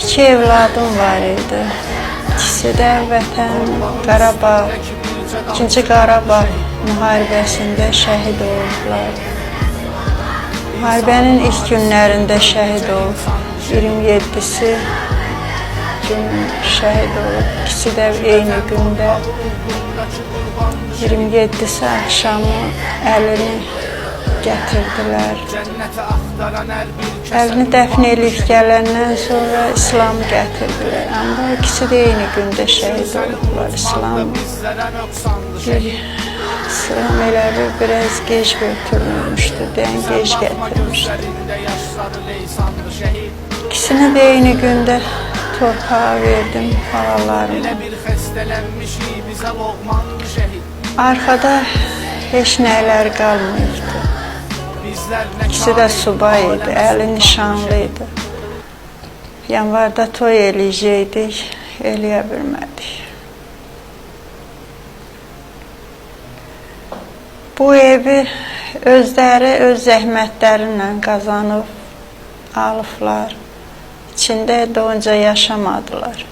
İki evladım var idi. İkisi də vətən Qarabağ, 2-ci Qarabağ müharibəsində şəhid olublar. Müharibənin ilk günlərində şəhid olub. 27'si gün şəhid olub. İkisi də eyni gündə. 27'si axşamı əlini gətirdilər. Əlini dəfn edib gələndən sonra İslamı gətirdilər. Amma ikisi də eyni gündə şəhid olublar. İslam elə biraz gec götürülmüşdü, dən gec gətirmişdi. İkisini də eyni gündə torpağa verdim xalalarıma. Arkada heç nələr qalmayıbdı. İkisi də subay idi, əli nişanlı idi. Yanvarda toy eləyəcəkdik, eləyə bilmədik. Bu evi özləri öz zəhmətlərilə qazanıb, alıblar. İçində donca yaşamadılar.